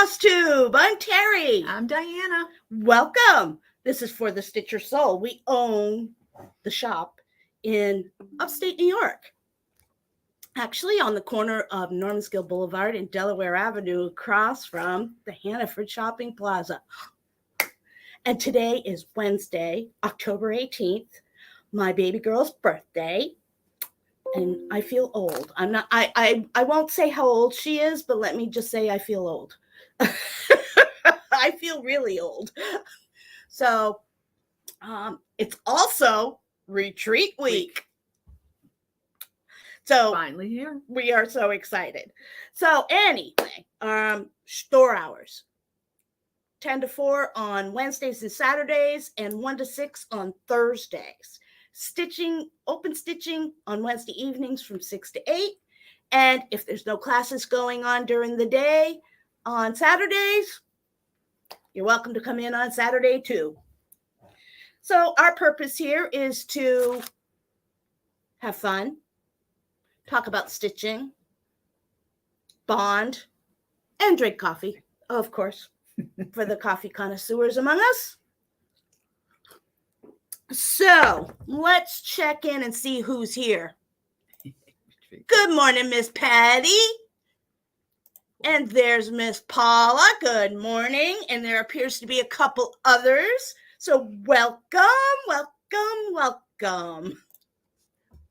Floss Tube. I'm Terry. I'm Diana. Welcome. This is for the Stitch Your Soul. We own the shop in upstate New York. Actually, on the corner of Normanskill Boulevard and Delaware Avenue, across from the Hannaford Shopping Plaza. And today is Wednesday, October 18th, my baby girl's birthday. And I feel old. I won't say how old she is, but let me just say I feel old. I feel really old. So it's also retreat week. So Finally here. We are so excited. So anyway, store hours. 10 to 4 on Wednesdays and Saturdays, and 1 to 6 on Thursdays. Open stitching on Wednesday evenings from 6 to 8. And if there's no classes going on during the day on Saturdays, you're welcome to come in on Saturday too. So our purpose here is to have fun, talk about stitching, bond, and drink coffee, of course, for the coffee connoisseurs among us. So let's check in and see who's here. Good morning, Miss Patty. And there's Miss Paula. Good morning. And there appears to be a couple others. So welcome.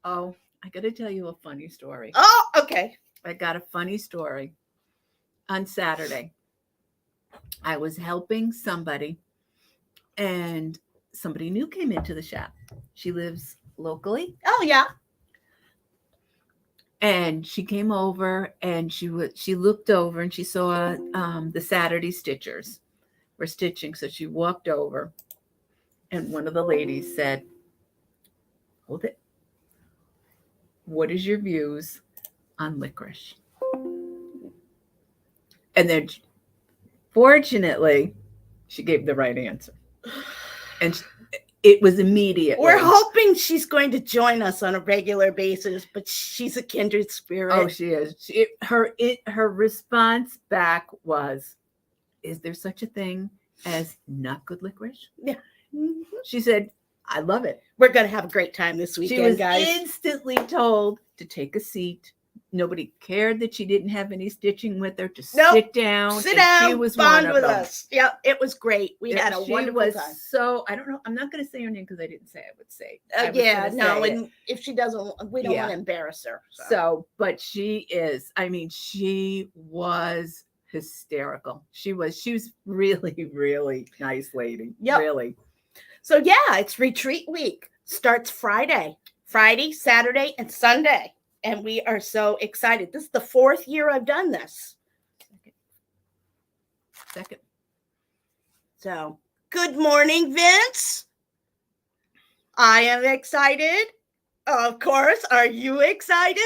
Oh, I got to tell you a funny story. Oh, okay. I got a funny story. On Saturday, I was helping somebody, and somebody new came into the shop. She lives locally. Oh, yeah. And she came over, and she looked over, and she saw the Saturday stitchers were stitching. So she walked over, and one of the ladies said, "Hold it. What is your views on licorice?" And then, fortunately, she gave the right answer. And it was immediate. We're hoping she's going to join us on a regular basis, but she's a kindred spirit. Oh, she is. Her response back was, "Is there such a thing as not good licorice?" Yeah. Mm-hmm. She said, "I love it." We're going to have a great time this weekend, she was guys. Instantly told to take a seat. Nobody cared that she didn't have any stitching with her. Just sit down. Sit down. She was bond one with of them. us. Yep, it was great. We had a wonderful time. So I don't know. I'm not going to say her name because I didn't say I would say. And if she doesn't, we don't want to embarrass her. But she is. I mean, she was hysterical. She was really, really nice lady. Yep. Really. So it's retreat week. Starts Friday, Saturday, and Sunday. And we are so excited. This is the 4th year I've done this. Second. So, good morning, Vince. I am excited. Of course. Are you excited?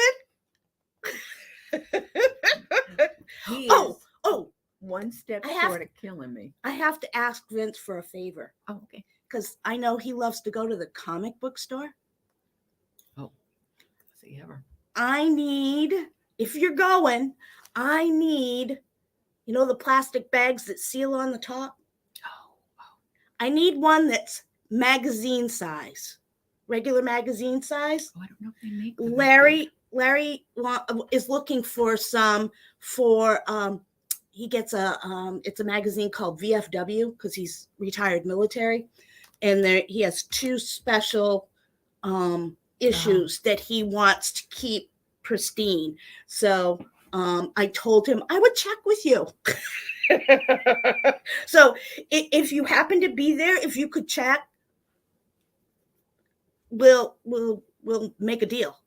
One step short of killing me. I have to ask Vince for a favor. Oh, okay. Because I know he loves to go to the comic book store. Oh, does he ever? If you're going, I need, the plastic bags that seal on the top. Oh. I need one that's magazine size, regular magazine size. Oh, I don't know if they make them. Larry is looking for some he gets it's a magazine called VFW because he's retired military. And he has 2 special issues that he wants to keep pristine. So I told him I would check with you. So if you happen to be there, if you could check, we'll make a deal.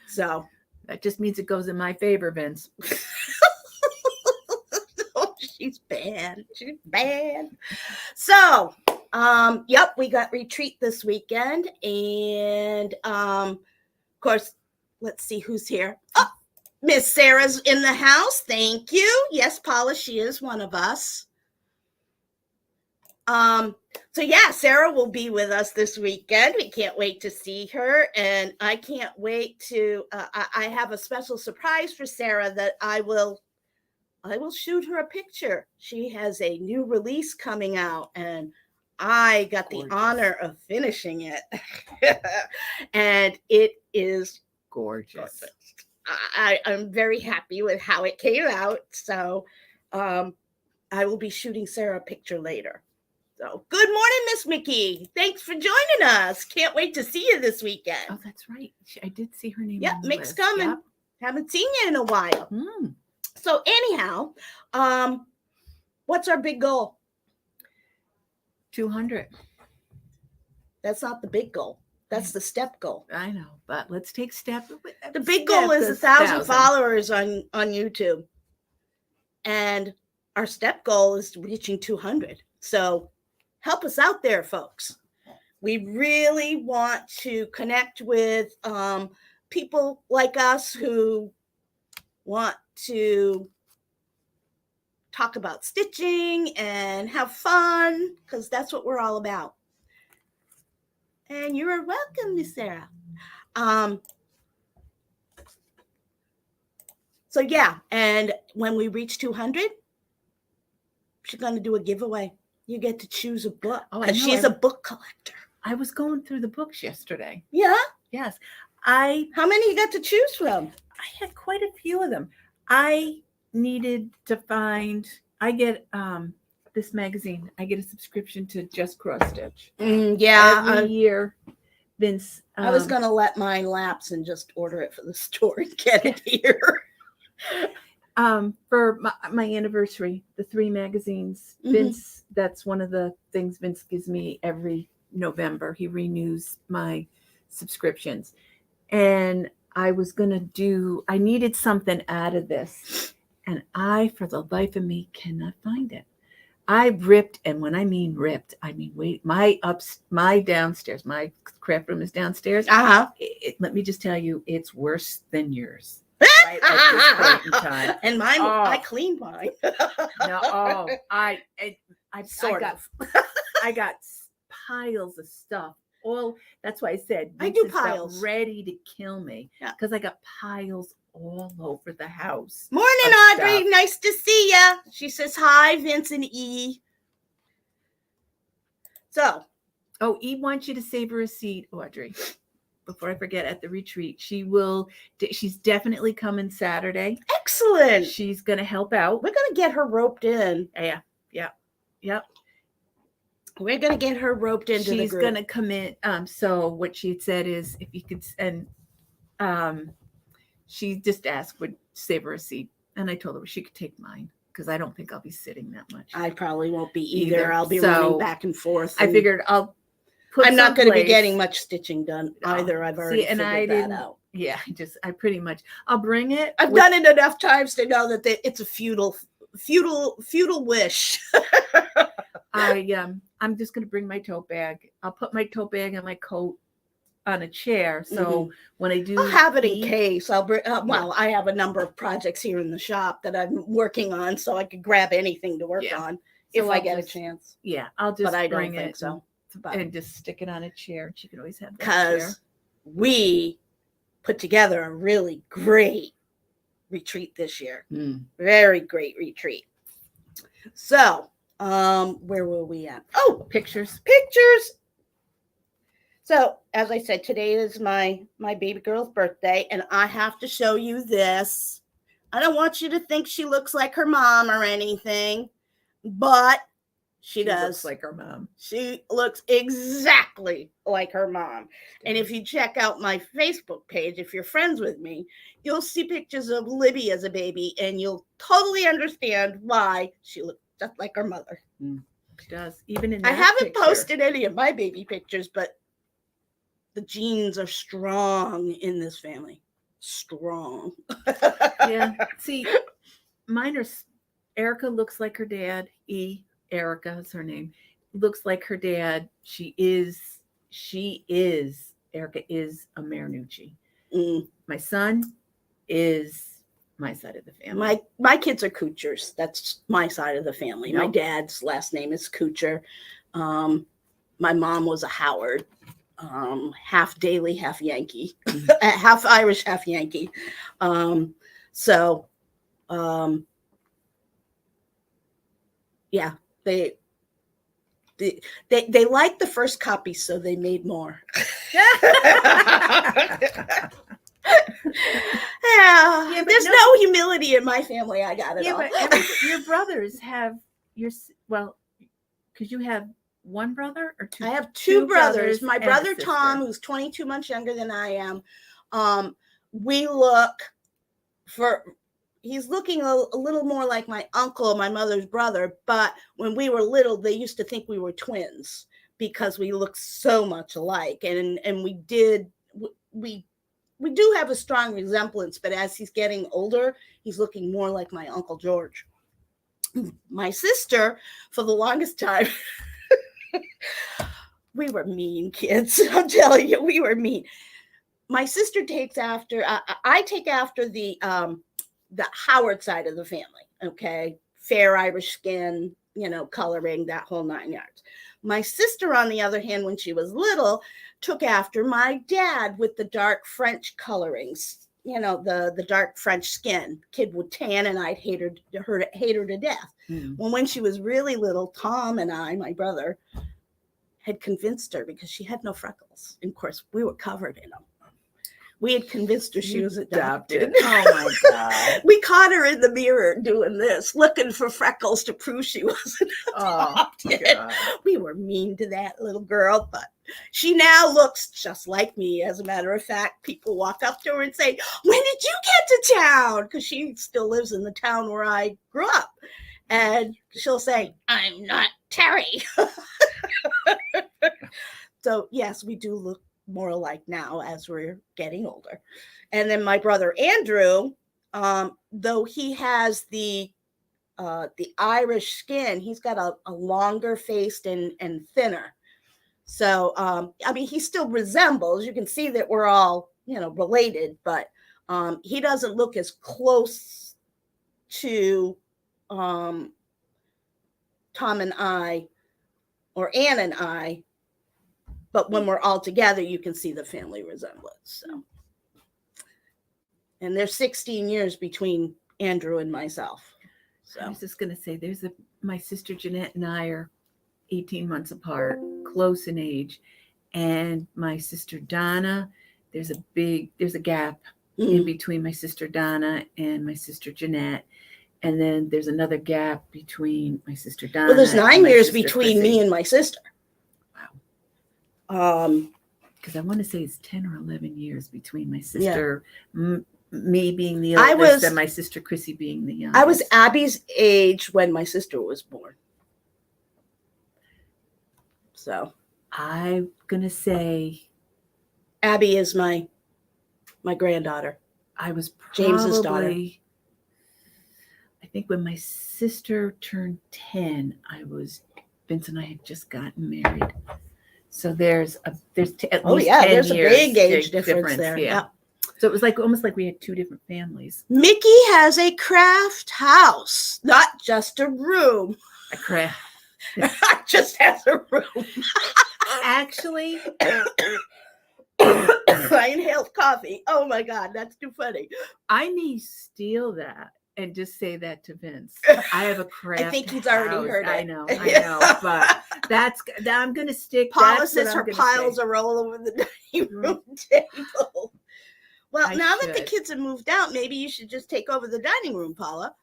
So that just means it goes in my favor, Vince. Oh, she's bad. So we got retreat this weekend, and of course, let's see who's here. Oh, Miss Sarah's in the house. Thank you. Yes, Paula, she is one of us. So yeah, Sarah will be with us this weekend. We can't wait to see her, and I can't wait to. I have a special surprise for Sarah that I will shoot her a picture. She has a new release coming out, and I got Gorgeous. the honor of finishing it, and it is Gorgeous. I'm very happy with how it came out. So, I will be shooting Sarah a picture later. So, good morning, Miss Mickey. Thanks for joining us. Can't wait to see you this weekend. Oh, that's right. I did see her name. Yep, on the Mick's list. coming. Yep. Haven't seen you in a while. So, anyhow, what's our big goal? 200. That's not the big goal. That's the step goal. I know, but let's take step. The big goal is 1,000 followers on YouTube, and our step goal is reaching 200. So help us out there, folks. We really want to connect with people like us who want to talk about stitching and have fun, because that's what we're all about. And you're welcome, Miss Sarah. So yeah, and when we reach 200, she's going to do a giveaway. You get to choose a book, because she's a book collector. I was going through the books yesterday. Yeah? Yes. How many you got to choose from? I had quite a few of them. I needed to find, I get this magazine, I get a subscription to Just Cross Stitch. Yeah. Every year, Vince. I was going to let mine lapse and just order it for the store and get it here. For my anniversary, the 3 magazines, Vince, that's one of the things Vince gives me every November. He renews my subscriptions. And I needed something out of this. And I, for the life of me, cannot find it. I ripped, and when I mean ripped, I mean, wait, my downstairs, my craft room is downstairs. Let me just tell you, it's worse than yours. Right at this point in time. And mine, I cleaned mine. I got piles of stuff. That's why I said I do piles ready to kill me, because I got piles all over the house. Morning, Audrey. Stuff. Nice to see ya. She says hi, Vince and E. So, E wants you to save her a seat, Audrey. Before I forget, at the retreat, she's definitely coming Saturday. Excellent. She's going to help out. We're going to get her roped in. Yep. We're going to get her roped into the group. She's going to come in. So what she had said is, if you could, and she just asked, would save her a seat. And I told her she could take mine, because I don't think I'll be sitting that much. I probably won't be either. I'll be running back and forth. I figured I'm not going to be getting much stitching done either. I've already figured that out. Yeah, I'll bring it. I've done it enough times to know that it's a futile wish. I'm just going to bring my tote bag. I'll put my tote bag and my coat on a chair. So when I do, I'll have it in case. I'll bring. I have a number of projects here in the shop that I'm working on, so I could grab anything to work on if I get a chance. Yeah, I'll just bring it. And just stick it on a chair. She can always have that. Because we put together a really great retreat this year. Very great retreat. So, where were we at? Oh, pictures. So, as I said, today is my baby girl's birthday, and I have to show you this. I don't want you to think she looks like her mom or anything, but she does. Looks like her mom. She looks exactly like her mom. And if you check out my Facebook page, if you're friends with me, you'll see pictures of Libby as a baby, and you'll totally understand why she looks just like her mother. She does. Even in I haven't posted any of my baby pictures, but the genes are strong in this family. Strong. Yeah. See, mine are. Erica looks like her dad. Erica is her name. Looks like her dad. She is. Erica is a Marinucci. My son is my side of the family. My kids are Kuchers. That's my side of the family. My dad's last name is Kucher. My mom was a Howard, half Daily, half Yankee, half Irish, half Yankee. So, yeah, they liked the first copy, so they made more. Yeah, there's no humility in my family. I got it all. But your brothers have well, because you have one brother or two? I have two brothers. My and brother a sister. Tom, who's 22 months younger than I am. We look for. He's looking a little more like my uncle, my mother's brother. But when we were little, they used to think we were twins because we looked so much alike, and we do have a strong resemblance. But as he's getting older, he's looking more like my Uncle George. My sister, for the longest time, we were mean kids. I'm telling you, we were mean. My sister takes after. I take after the Howard side of the family. Okay, fair Irish skin, coloring, that whole 9 yards. My sister, on the other hand, when she was little, took after my dad with the dark French colorings. The dark French skin. Kid would tan, and I'd hate her to death. Well, when she was really little, Tom and I, my brother, had convinced her, because she had no freckles. And of course, we were covered in them. We had convinced her she was adopted. Oh my God. We caught her in the mirror doing this, looking for freckles to prove she wasn't adopted. Oh, we were mean to that little girl, but she now looks just like me. As a matter of fact, people walk up to her and say, "When did you get to town?" Because she still lives in the town where I grew up. And she'll say, "I'm not Terry." So, yes, we do look more alike now as we're getting older. And then my brother Andrew, though he has the Irish skin, he's got a longer face and thinner. So, he still resembles. You can see that we're all, related, but he doesn't look as close to Tom and I, or Ann and I. But when we're all together, you can see the family resemblance. So, and there's 16 years between Andrew and myself. So I was just going to say, my sister Jeanette and I are 18 months apart, close in age. And my sister Donna, there's a gap in between my sister Donna and my sister Jeanette. And then there's another gap between my sister Donna. Well, there's 9 years Chrissy. between me and my sister. Because I want to say it's 10 or 11 years between my sister, me being the oldest, and my sister Chrissy being the youngest. I was Abby's age when my sister was born. So I'm gonna say Abby is my granddaughter. I was James's daughter. I think when my sister turned 10, Vince and I had just gotten married. So there's at least 10 there's years a big age difference there. Yeah. So it was almost like we had two different families. Mickey has a craft house, not just a room. A craft. Just has a room. Actually, I inhaled coffee. Oh my God, that's too funny. I may steal that and just say that to Vince. I have a craft. I think he's already heard it. I know, but I'm going to stick. Paula says her piles are all over the dining room table. Well, now that the kids have moved out, maybe you should just take over the dining room, Paula.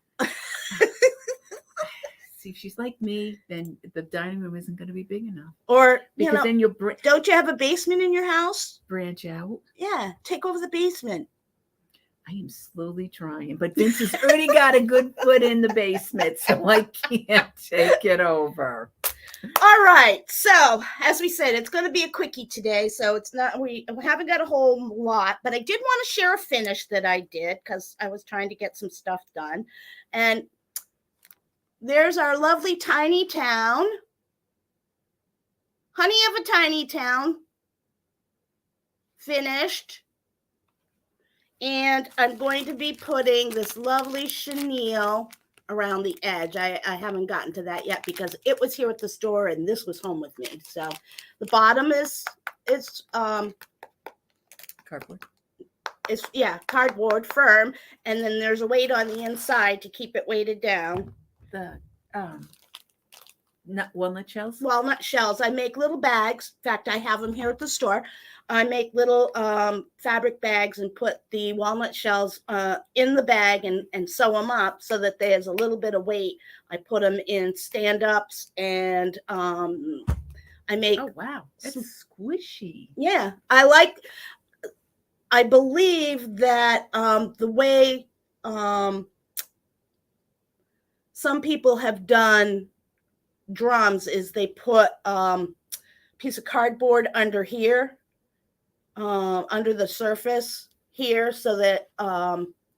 See, if she's like me, then the dining room isn't going to be big enough. Or because then you'll don't you have a basement in your house? Branch out. Yeah, take over the basement. I am slowly trying, but Vince has already got a good foot in the basement, so I can't take it over. All right. So, as we said, it's going to be a quickie today. So it's not, we haven't got a whole lot, but I did want to share a finish that I did because I was trying to get some stuff done. And there's our lovely tiny town. Honey of a tiny town. Finished. And I'm going to be putting this lovely chenille around the edge. I haven't gotten to that yet because it was here at the store and this was home with me. So the bottom is Cardboard. Cardboard firm, and then there's a weight on the inside to keep it weighted down. The walnut shells. Walnut shells. I make little bags. In fact, I have them here at the store. I make little fabric bags and put the walnut shells in the bag and sew them up so that there's a little bit of weight. I put them in stand-ups and I make. Oh wow, it's squishy. Yeah, I believe that the way some people have done drums is they put a piece of cardboard under here, under the surface here, so that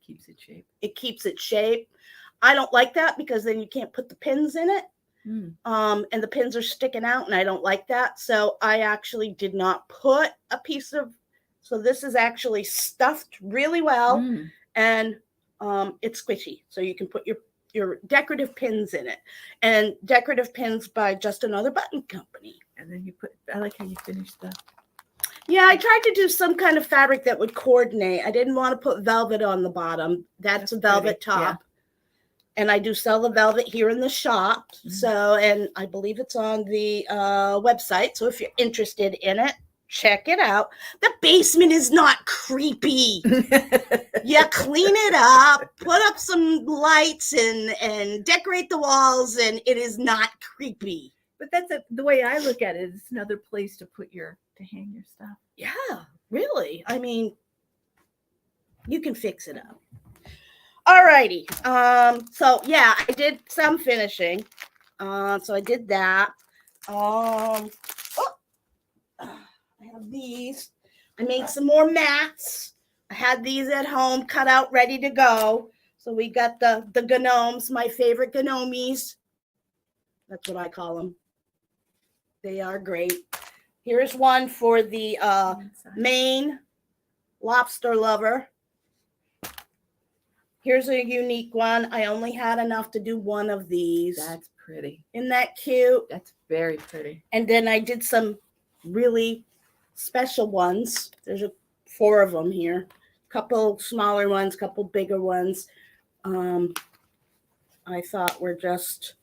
keeps it shape. It keeps it shape. I don't like that because then you can't put the pins in it. And the pins are sticking out, and I don't like that. So I actually did not put a piece of. So this is actually stuffed really well, and it's squishy. So you can put your decorative pins in it, and decorative pins by Just Another Button Company. And then I like how you finish the. Yeah, I tried to do some kind of fabric that would coordinate. I didn't want to put velvet on the bottom. That's a velvet top. Yeah. And I do sell the velvet here in the shop. So, and I believe it's on the website. So if you're interested in it, check it out. The basement is not creepy. You clean it up, put up some lights and decorate the walls, and it is not creepy. But that's the way I look at it. It's another place to hang your stuff. Yeah, really. I mean, you can fix it up. All righty. So yeah, I did some finishing. So I did that. I have these. I made some more mats. I had these at home cut out, ready to go. So we got the gnomes, my favorite gnomies. That's what I call them. They are great. Here's one for the Maine lobster lover. Here's a unique one. I only had enough to do one of these. That's pretty. Isn't that cute? That's very pretty. And then I did some really special ones. There's 4 of them here. Couple smaller ones, couple bigger ones. I thought were just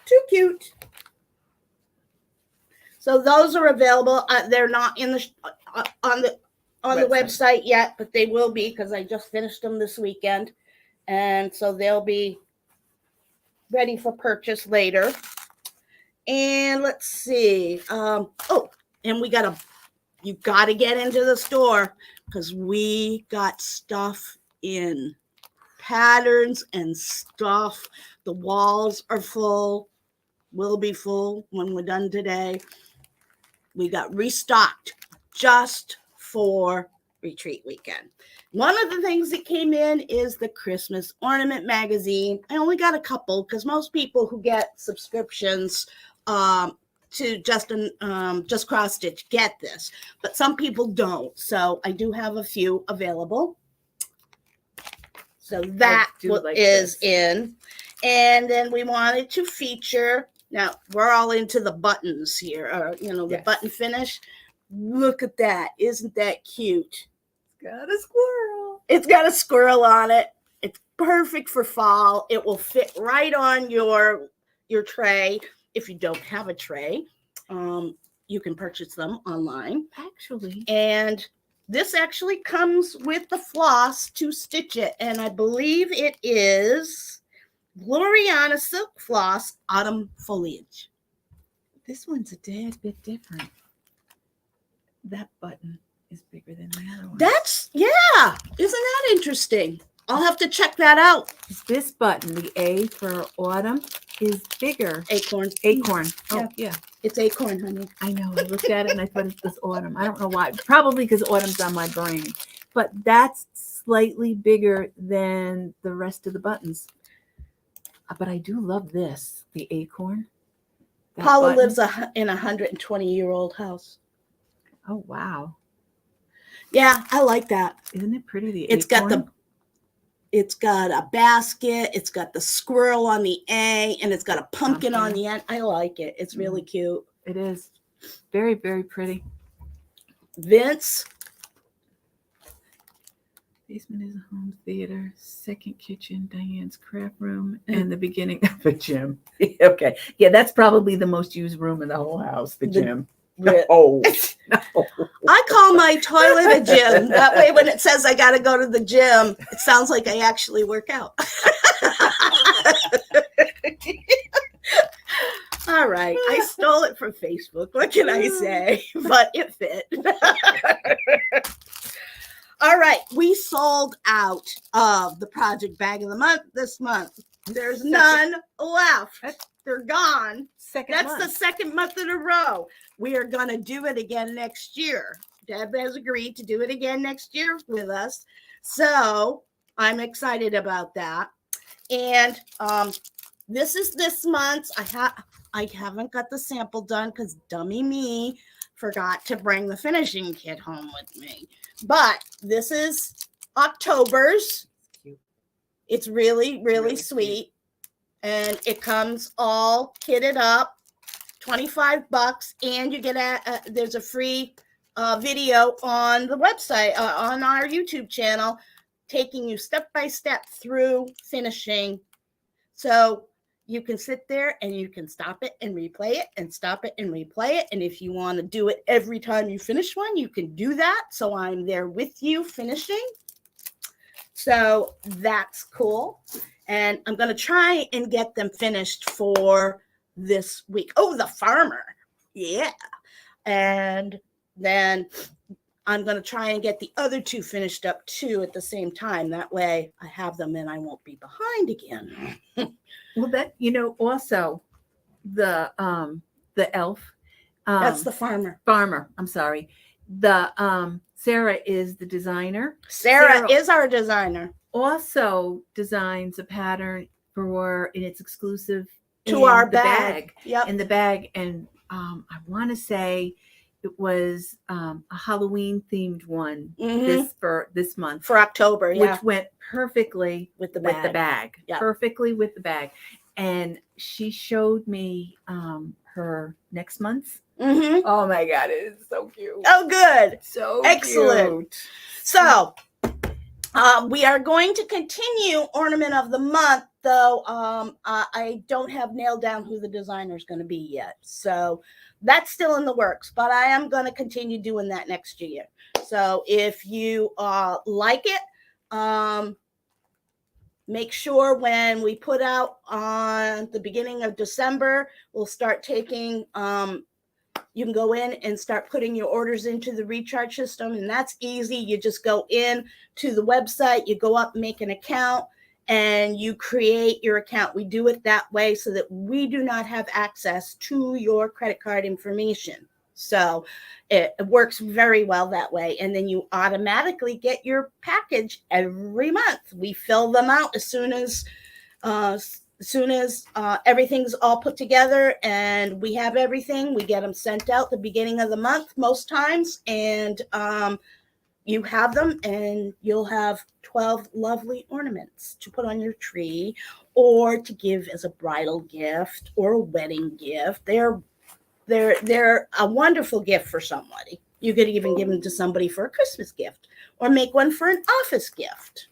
too cute. So those are available. They're not in the on the website yet, but they will be because I just finished them this weekend. And so they'll be ready for purchase later. And let's see. And you got to get into the store because we got stuff in patterns and stuff. The walls are full, will be full when we're done today. We got restocked just for retreat weekend. One of the things that came in is the Christmas Ornament magazine. I only got a couple because most people who get subscriptions to Just Cross Stitch get this, but some people don't. So I do have a few available. So that is in. And then we wanted to feature. Now we're all into the buttons here, or the button finish. Look at that! Isn't that cute? Got a squirrel. It's got a squirrel on it. It's perfect for fall. It will fit right on your tray. If you don't have a tray, you can purchase them online. Actually. And this actually comes with the floss to stitch it. And I believe it is Gloriana Silk Floss Autumn Foliage. This one's a tad bit different. That button is bigger than the other one. Isn't that interesting? I'll have to check that out. This button, the A for autumn, is bigger. Acorn. Oh, yeah. It's acorn, honey. I know. I looked at it and I thought it was autumn. I don't know why. Probably because autumn's on my brain. But that's slightly bigger than the rest of the buttons. But I do love this, the acorn. Paula lives in a 120-year-old house. Oh, wow. Yeah, I like that. Isn't it pretty? It's got It's got a basket. It's got the squirrel on the A, and it's got a pumpkin on the end. I like it. It's really cute. It is very, very pretty. Vince. Basement is a home theater, second kitchen, Diane's craft room, and the beginning of a gym. Okay. Yeah, that's probably the most used room in the whole house, the gym. No. I call my toilet a gym. That way, when it says I got to go to the gym, it sounds like I actually work out. All right. I stole it from Facebook. What can I say? But it fit. All right. We sold out of the project bag of the month this month. There's none left. They're gone. That's the second month in a row. We are going to do it again next year. Deb has agreed to do it again next year with us. So I'm excited about that. And this is this month's. I haven't got the sample done because dummy me forgot to bring the finishing kit home with me. But this is October's. It's really, really sweet. Cute. And it comes all kitted up, $25, and you get there's a free video on the website, on our YouTube channel, taking you step by step through finishing. So you can sit there and you can stop it and replay it and stop it and replay it. And if you want to do it every time you finish one, you can do that. So I'm there with you finishing. So that's cool. And I'm going to try and get them finished for this week. Oh, the farmer. Yeah. And then I'm going to try and get the other two finished up too at the same time. That way I have them and I won't be behind again. Well, that, also the elf. That's the farmer. I'm sorry. The Sarah is the designer. Sarah is our designer. Also designs a pattern and it's exclusive to our bag. Yep. In the bag. And I want to say it was a Halloween themed one this month for October, which went perfectly with the bag. Yep. Perfectly with the bag. And she showed me her next month's. Mm-hmm. Oh my God, it is so cute. Oh, good. So excellent. Cute. So we are going to continue Ornament of the Month, though I don't have nailed down who the designer is going to be yet. So that's still in the works, but I am going to continue doing that next year. So if you like it, make sure when we put out on the beginning of December, we'll start taking you can go in and start putting your orders into the recharge system, and that's easy. You just go in to the website, you go up, make an account, and you create your account. We do it that way so that we do not have access to your credit card information. So it works very well that way. And then you automatically get your package every month. We fill them out as soon as everything's all put together and we have everything. We get them sent out the beginning of the month most times, and you have them, and you'll have 12 lovely ornaments to put on your tree or to give as a bridal gift or a wedding gift. They're a wonderful gift for somebody. You could even give them to somebody for a Christmas gift or make one for an office gift.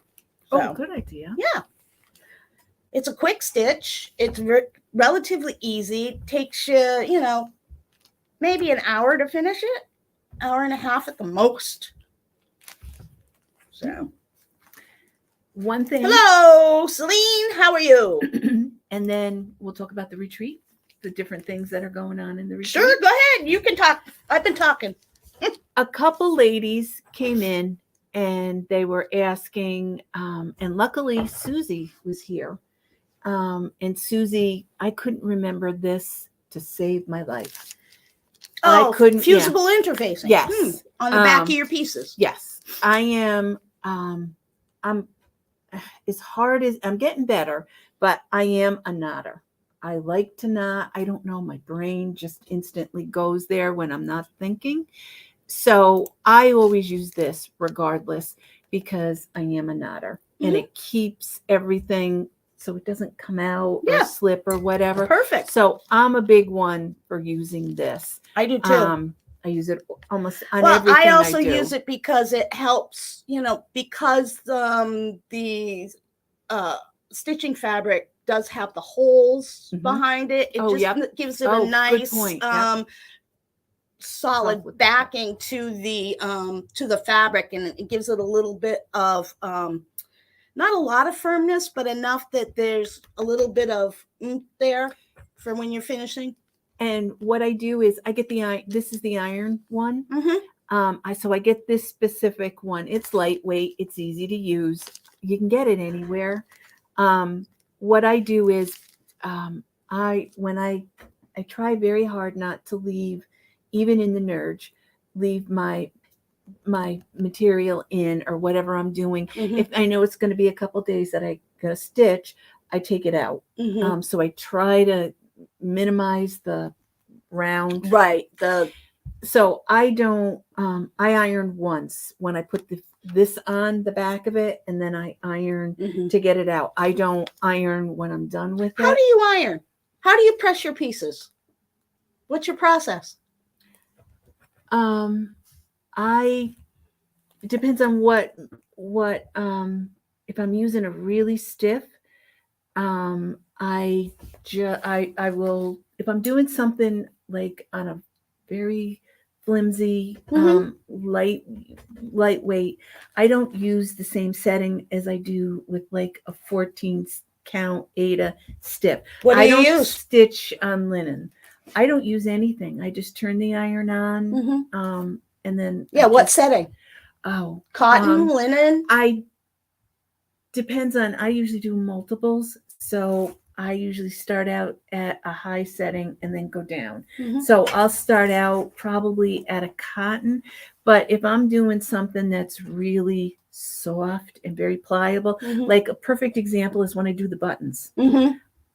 So, good idea. Yeah. It's a quick stitch. It's relatively easy. Takes you, maybe an hour to finish it. Hour and a half at the most. So, one thing. Hello, Celine. How are you? And then we'll talk about the retreat, the different things that are going on in the retreat. Sure, go ahead. You can talk. I've been talking. A couple ladies came in and they were asking, and luckily Susie was here. And Susie, I couldn't remember this to save my life. Oh, I couldn't. Fusible interfacing. Yes. On the back of your pieces. Yes. I am, I'm as hard as I'm getting better, but I am a knotter. I like to knot. I don't know. My brain just instantly goes there when I'm not thinking. So I always use this regardless because I am a knotter. and it keeps everything so it doesn't come out Yeah. or slip or whatever. Perfect. So I'm a big one for using this. I do too. I use it almost on Well, everything I also do. use it because it helps, because the stitching fabric does have the holes behind it. It just gives it a nice solid backing to the fabric, and it gives it a little bit of not a lot of firmness, but enough that there's a little bit of there for when you're finishing. And what I do is I get this is the iron one. So I get this specific one. It's lightweight. It's easy to use. You can get it anywhere. What I do is I try very hard not to leave, even in the nerge, leave my material in or whatever I'm doing. If I know it's going to be a couple days that I gotta stitch, I take it out. So I try to minimize the round. Right. So I don't. I iron once when I put this on the back of it, and then I iron to get it out. I don't iron when I'm done with it. How do you iron? How do you press your pieces? What's your process? It depends on what if I'm using a really stiff, I will, if I'm doing something like on a very flimsy lightweight, I don't use the same setting as I do with like a 14 count Ada stiff. What do I you don't use? stitch on linen. I don't use anything. I just turn the iron on, and then what setting? Oh, cotton, linen. I usually do multiples, so I usually start out at a high setting and then go down. So I'll start out probably at a cotton, but if I'm doing something that's really soft and very pliable, like a perfect example is when I do the buttons.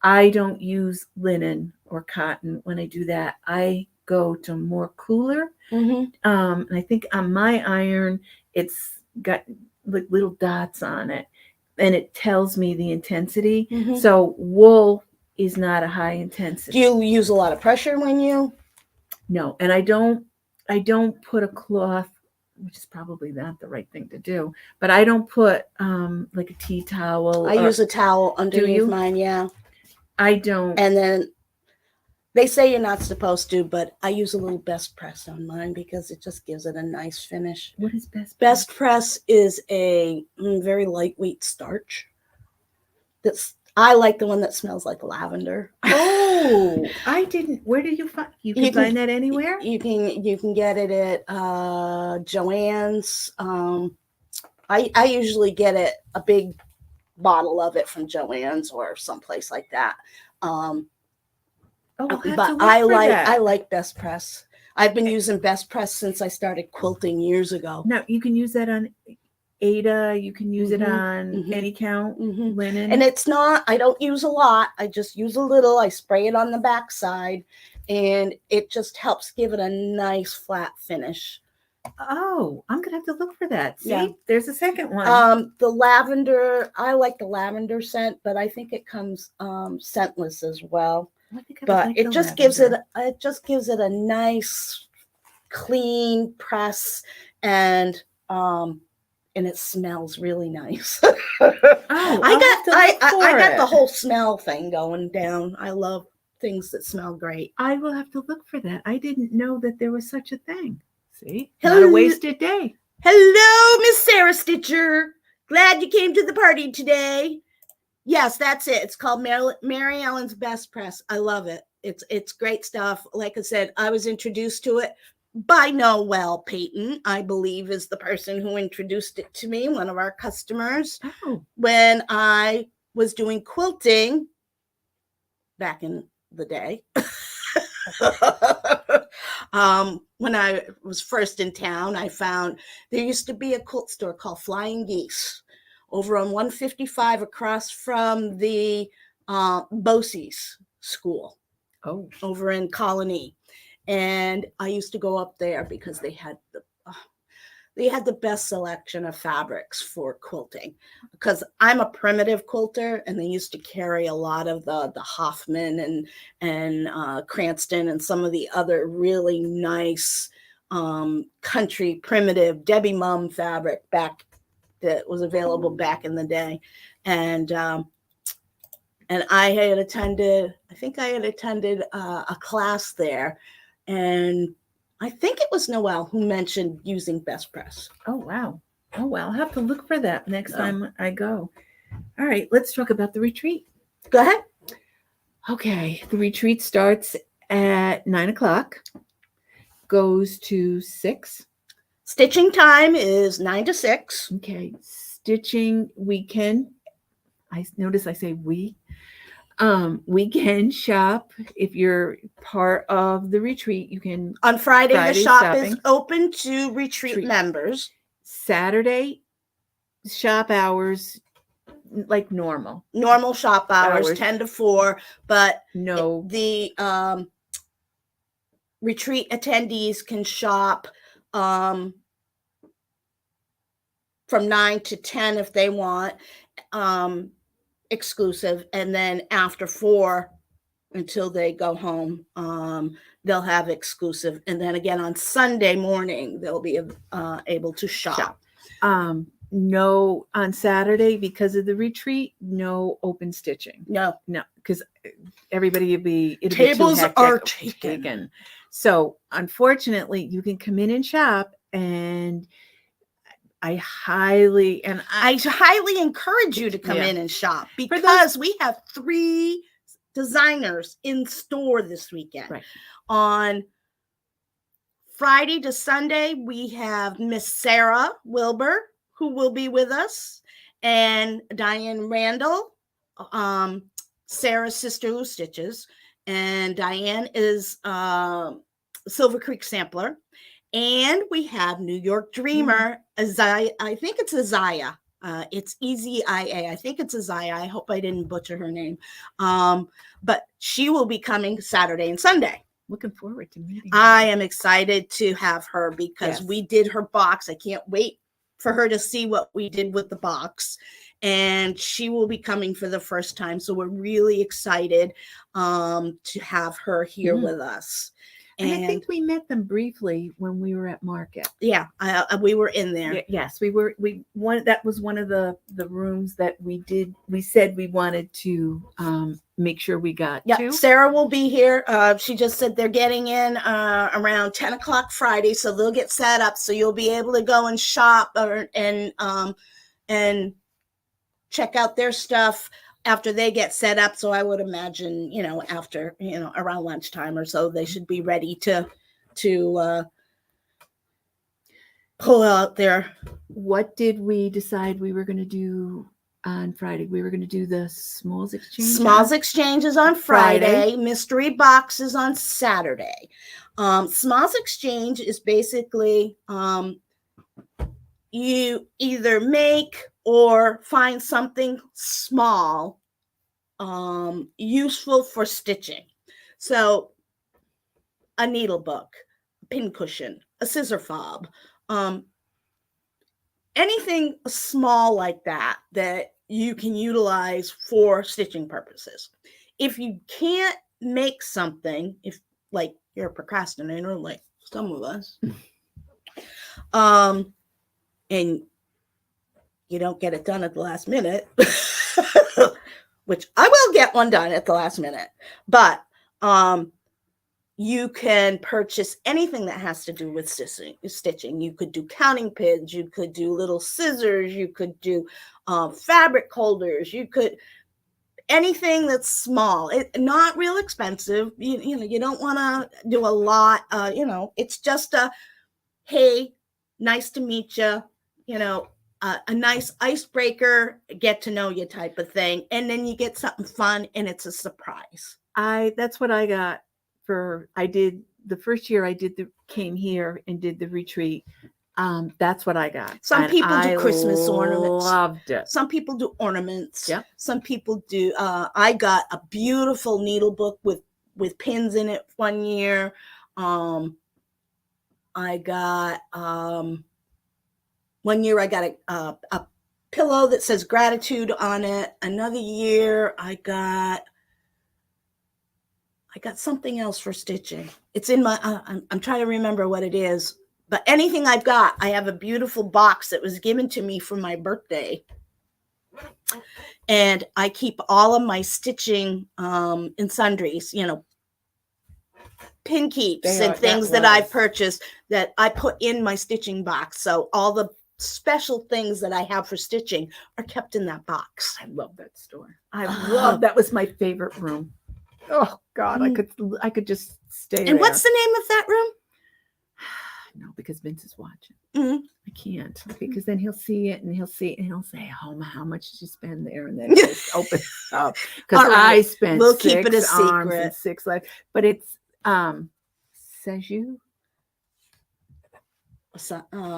I don't use linen or cotton when I do that. I go to more cooler. And I think on my iron, it's got like little dots on it, and it tells me the intensity. So wool is not a high intensity. Do you use a lot of pressure when you? No, and I don't put a cloth, which is probably not the right thing to do, but I don't put like a tea towel. I use a towel underneath mine. Yeah, I don't. And then they say you're not supposed to, but I use a little best press on mine because it just gives it a nice finish. What is best press? Best press is a very lightweight starch. I like the one that smells like lavender. Oh, I didn't. Where did you find? You can find that anywhere. You can get it at Joann's. I usually get it a big bottle of it from Joann's or someplace like that. But I like Best Press. I've been using Best Press since I started quilting years ago. No, you can use that on Ada. You can use it on any count linen. And it's not, I don't use a lot. I just use a little. I spray it on the back side, and it just helps give it a nice flat finish. Oh, I'm gonna have to look for that. See, there's a second one. The lavender, I like the lavender scent, but I think it comes scentless as well. But it just gives it a nice clean press, and it smells really nice. I got the whole smell thing going down. I love things that smell great. I will have to look for that. I didn't know that there was such a thing. See, not a wasted day. Hello, Miss Sarah Stitcher. Glad you came to the party today. Yes, that's it. It's called Mary Ellen's Best Press. I love it. It's great stuff. Like I said, I was introduced to it by Noel Payton, I believe, is the person who introduced it to me, one of our customers, when I was doing quilting back in the day. When I was first in town, I found there used to be a quilt store called Flying Geese over on 155 across from the Bosse's school over in Colony. And I used to go up there because they had they had the best selection of fabrics for quilting, because I'm a primitive quilter, and they used to carry a lot of the Hoffman and Cranston and some of the other really nice country primitive Debbie Mum fabric back that was available back in the day. And I had attended, I think I had attended a class there, and I think it was Noelle who mentioned using Best Press. Oh, wow. Oh, well, I'll have to look for that next No. time I go. All right, let's talk about the retreat. Go ahead. Okay, the retreat starts at 9:00, goes to 6. Stitching time is 9 to 6. Okay, stitching, we can, I notice I say we can shop. If you're part of the retreat, you can. On Friday, the Friday shop shopping. is open to retreat members. Saturday, shop hours like normal. Normal shop hours, 10 to 4, but no, the retreat attendees can shop from 9 to 10 if they want, exclusive, and then after 4 until they go home, they'll have exclusive, and then again on Sunday morning they'll be able to shop. No, on Saturday, because of the retreat, no open stitching. No, because everybody it'll tables be too are hectic, taken. So unfortunately, you can come in and shop, and I highly encourage you to come in and shop, because we have 3 designers in store this weekend. Right. On Friday to Sunday, we have Miss Sarah Wilbur, who will be with us, and Diane Randall, Sarah's sister who stitches, and Diane is Silver Creek Sampler. And we have New York Dreamer, Azaya, I think it's Azaya. It's EZIA. I think it's Azaya. I hope I didn't butcher her name. But she will be coming Saturday and Sunday. Looking forward to meeting her. I am excited to have her, because we did her box. I can't wait for her to see what we did with the box. And she will be coming for the first time. So we're really excited to have her here with us. And I think we met them briefly when we were at market. Yeah, we were in there. Yes, we were. That was one of the rooms that we did. We said we wanted to make sure we got to. Sarah will be here. She just said they're getting in around 10 o'clock Friday, so they'll get set up. So you'll be able to go and shop and check out their stuff after they get set up. So I would imagine, after, around lunchtime or so, they should be ready to pull out their. What did we decide we were going to do on Friday? We were going to do the Smalls Exchange. Smalls Exchange is on Friday. Mystery Box is on Saturday. Smalls Exchange is basically you either make or find something small, useful for stitching. So a needle book, a pin cushion, a scissor fob, anything small like that you can utilize for stitching purposes. If you can't make something, if like you're a procrastinator, like some of us, and you don't get it done at the last minute, which I will get one done at the last minute, but you can purchase anything that has to do with stitching. You could do counting pins, you could do little scissors, you could do fabric holders, you could anything that's small, not real expensive. You don't want to do a lot. It's just a, hey, nice to meet you, a nice icebreaker, get to know you type of thing. And then you get something fun and it's a surprise. That's what I got I did the first year came here and did the retreat. That's what I got. Some people do Christmas ornaments. Loved it. Some people do ornaments. Yeah. Some people do. I got a beautiful needle book with pins in it one year. I got One year I got a pillow that says gratitude on it. Another year I got something else for stitching. It's in my, I'm trying to remember what it is, but anything I've got, I have a beautiful box that was given to me for my birthday. And I keep all of my stitching in sundries, pin keeps and things that I've purchased that I put in my stitching box. So all the special things that I have for stitching are kept in that box. I love that store. That was my favorite room. Oh God, I could just stay there. And what's the name of that room? No, because Vince is watching. Mm-hmm. I can't, because then he'll see it and he'll say, "Oh, how much did you spend there?" And then he'll open it up because I spent we'll 6 keep it a arms secret. and 6 legs. But it's Sejou. Sejou.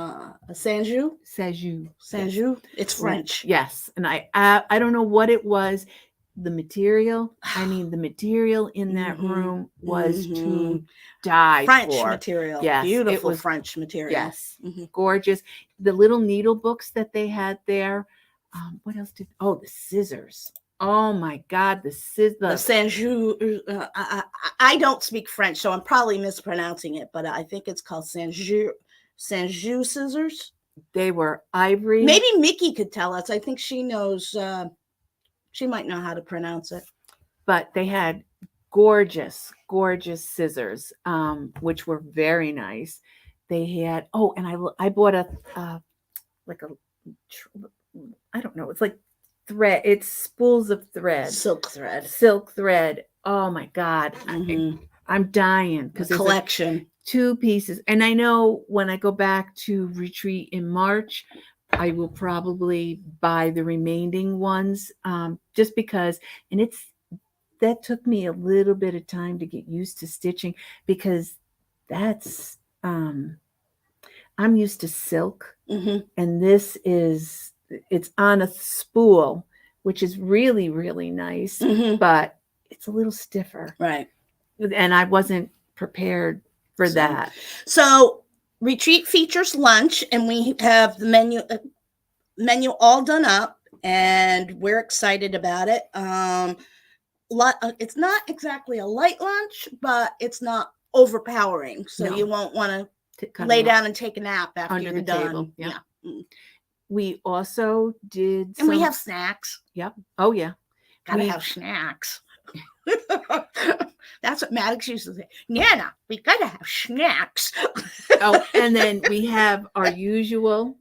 It's French. Yes, and I don't know what it was. The material. I mean, the material in that room was to die French for. material. Yes, Beautiful French material. Yes, gorgeous. The little needle books that they had there. What else the scissors. Oh my God, the Sejou. I don't speak French, so I'm probably mispronouncing it, but I think it's called Sejou scissors. They were ivory. Maybe Mickey could tell us. I think she knows. She might know how to pronounce it. But they had gorgeous scissors, which were very nice. They had and I bought a I don't know. It's like thread. It's spools of thread. Silk thread. Oh my God. I'm dying because there's collection. 2 pieces. And I know when I go back to retreat in March, I will probably buy the remaining ones, just because, and that took me a little bit of time to get used to stitching, because that's, I'm used to silk, and it's on a spool, which is really, really nice, but it's a little stiffer. Right. And I wasn't prepared for that. So retreat features lunch, and we have the menu all done up, and we're excited about it. It's not exactly a light lunch, but it's not overpowering, so you won't want to lay down and take a nap after under you're the done. table. Yeah. We also did and we have snacks. Yep. Oh yeah, gotta have snacks. That's what Maddox used to say. Nana, we gotta have snacks. And then we have our usual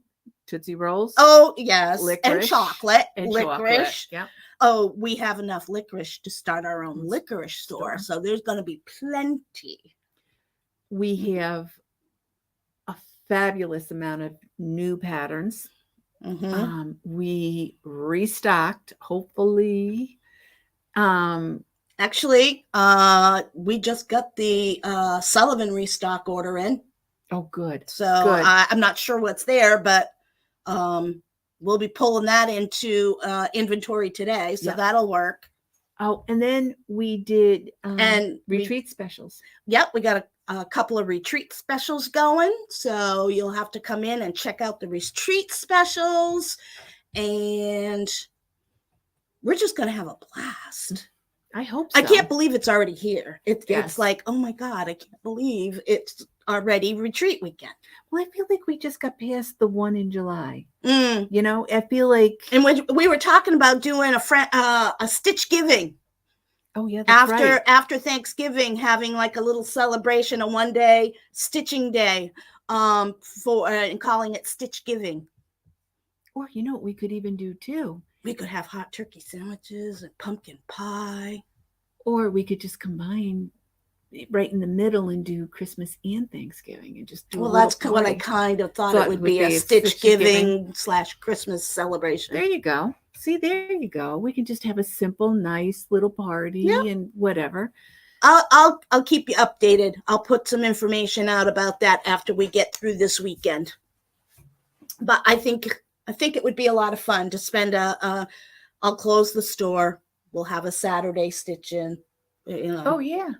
Tootsie Rolls. Oh yes, licorice, and chocolate. Licorice. Yeah. Oh, we have enough licorice to start our own licorice store, so there's going to be plenty. We have a fabulous amount of new patterns. We restocked, hopefully. Actually, we just got the Sullivan restock order in. Oh, good. So I'm not sure what's there, but we'll be pulling that into inventory today, so that'll work. Oh, and then we did and retreat specials. Yep, we got a couple of retreat specials going, so you'll have to come in and check out the retreat specials, and we're just going to have a blast. I hope so. I can't believe it's already here. It's like, oh my God, I can't believe it's already retreat weekend. Well, I feel like we just got past the one in July. I feel like, and when we were talking about doing a stitch giving. Oh yeah, that's right. After Thanksgiving, having like a little celebration, a 1-day stitching day, and calling it Stitch Giving. Or what we could even do too. We could have hot turkey sandwiches and pumpkin pie. Or we could just combine right in the middle and do Christmas and Thanksgiving and just do that's what I kind of thought it would be, a Stitch Giving / Christmas celebration. There you go. See, there you go. We can just have a simple, nice little party and whatever. I'll keep you updated. I'll put some information out about that after we get through this weekend. But I think it would be a lot of fun to spend I'll close the store. We'll have a Saturday stitch in. Oh yeah.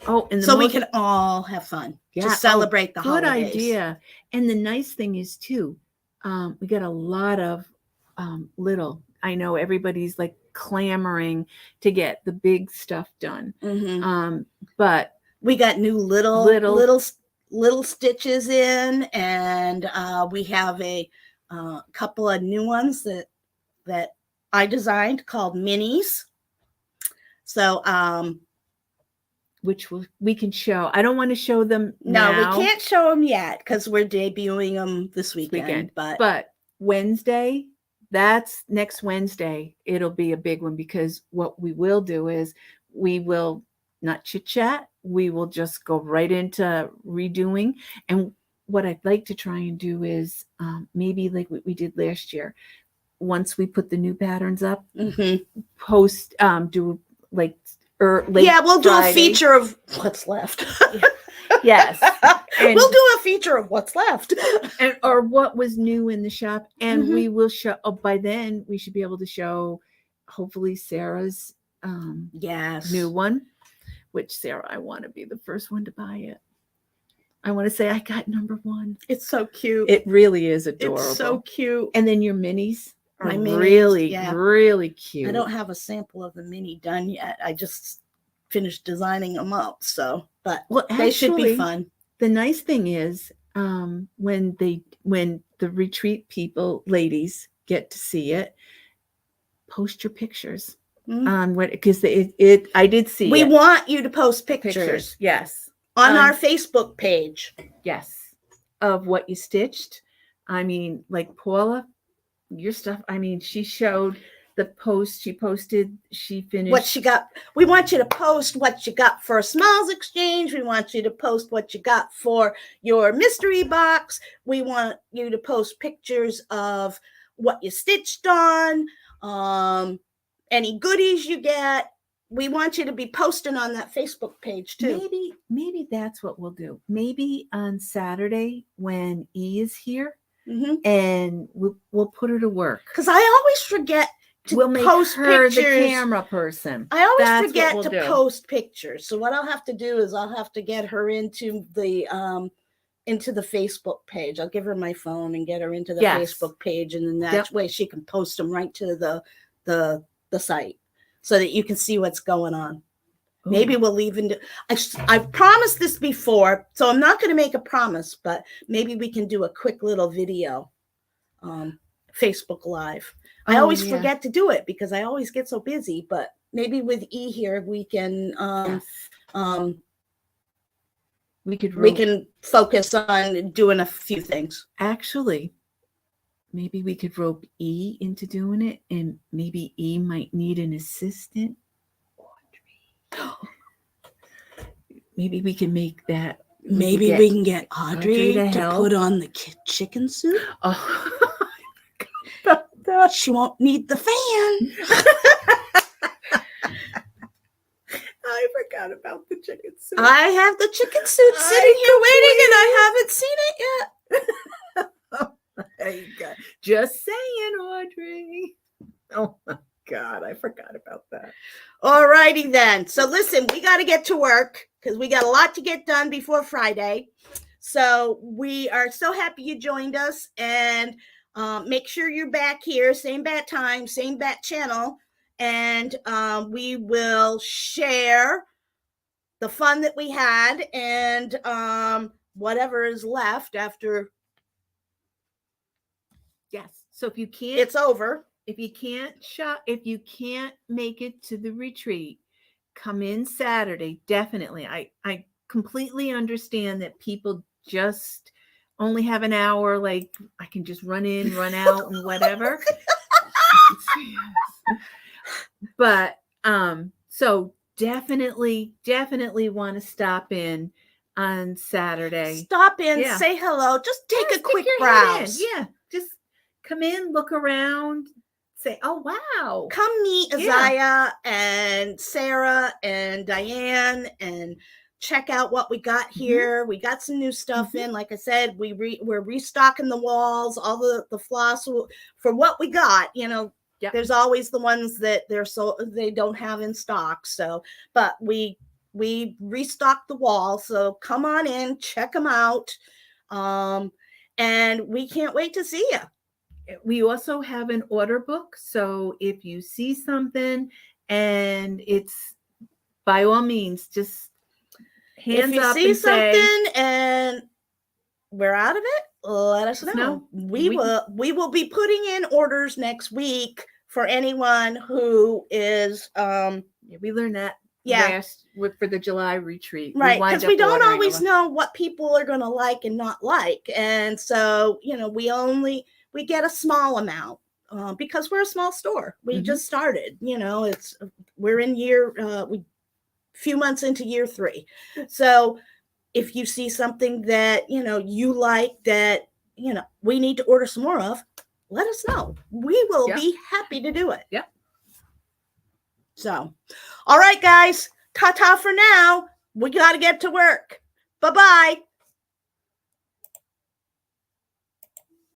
Oh, and so we can all have fun to celebrate the good holidays. idea. And the nice thing is too, we got a lot of little. I know everybody's like clamoring to get the big stuff done, but we got new little stitches in, and we have a couple of new ones that I designed called minis. So which we can show. I don't want to show them no, now. we can't show them yet because we're debuting them this weekend. But Wednesday, that's next Wednesday, it'll be a big one, because what we will do is we will not chit chat. We will just go right into redoing. And what I'd like to try and do is maybe like what we did last year. Once we put the new patterns up, post, do like we'll do Friday. a feature of what's left. Yes. And we'll do a feature of what's left. or what was new in the shop. And we will show, by then we should be able to show hopefully Sarah's new one, which Sarah, I want to be the first one to buy it. I want to say I got number 1. It's so cute. It really is adorable. It's so cute. And then your minis are minis, really cute. I don't have a sample of the mini done yet. I just finished designing them up. So, but they should be fun. The nice thing is when the retreat people, ladies, get to see it, post your pictures on what, because I did see we it. want you to post pictures. Yes. On our Facebook page. Yes. Of what you stitched. I mean, like Paula, your stuff. I mean, she showed the post she posted. She finished what she got. We want you to post what you got for a Smiles Exchange. We want you to post what you got for your mystery box. We want you to post pictures of what you stitched on, any goodies you get. We want you to be posting on that Facebook page too. Maybe that's what we'll do. Maybe on Saturday when E is here, and we'll put her to work. Because I always forget to post her pictures. The camera person. I always forget to post pictures. So what I'll have to do is I'll have to get her into the Facebook page. I'll give her my phone and get her into the Facebook page, and then that way she can post them right to the site, so that you can see what's going on. Ooh. Maybe we'll even do, I've promised this before, so I'm not going to make a promise, but maybe we can do a quick little video, Facebook Live. I always forget to do it because I always get so busy, but maybe with E here, we can, we can focus on doing a few things. Actually, maybe we could rope E into doing it, and maybe E might need an assistant. Audrey. Maybe we can make that. Maybe we can get Audrey to put on the chicken suit. Oh, she won't need the fan. I forgot about the chicken suit. I have the chicken suit sitting here waiting, and I haven't seen it yet. There you go. Just saying, Audrey. Oh my God, I forgot about that. All righty then. So listen, we got to get to work because we got a lot to get done before Friday. So we are so happy you joined us, and make sure you're back here, same bat time, same bat channel, and we will share the fun that we had and whatever is left after. Yes. So if you can't, it's over. If you can't make it to the retreat, come in Saturday. Definitely. I completely understand that people just only have an hour. Like, I can just run in, run out, and whatever. But so definitely want to stop in on Saturday. Stop in, say hello, just take a quick browse. Yeah, just come in, look around, say, oh wow. Come meet Isaiah and Sarah and Diane and check out what we got here. We got some new stuff in. Like I said, we're restocking the walls, all the floss for what we got. You know, there's always the ones that they don't have in stock. So, but we We restocked the wall, so come on in, check them out, and we can't wait to see you. We also have an order book, so if you see something and it's, by all means, just hands if you up see and something say, and we're out of it, let us know. We will be putting in orders next week for anyone who is we learned that yeah for the July retreat, right, because we don't always know what people are going to like and not like, and so we get a small amount because we're a small store. We just started, we're in few months into year 3. So if you see something that you like that we need to order some more of, let us know. We will be happy to do it. Yep. So, all right, guys, ta-ta for now. We got to get to work. Bye-bye.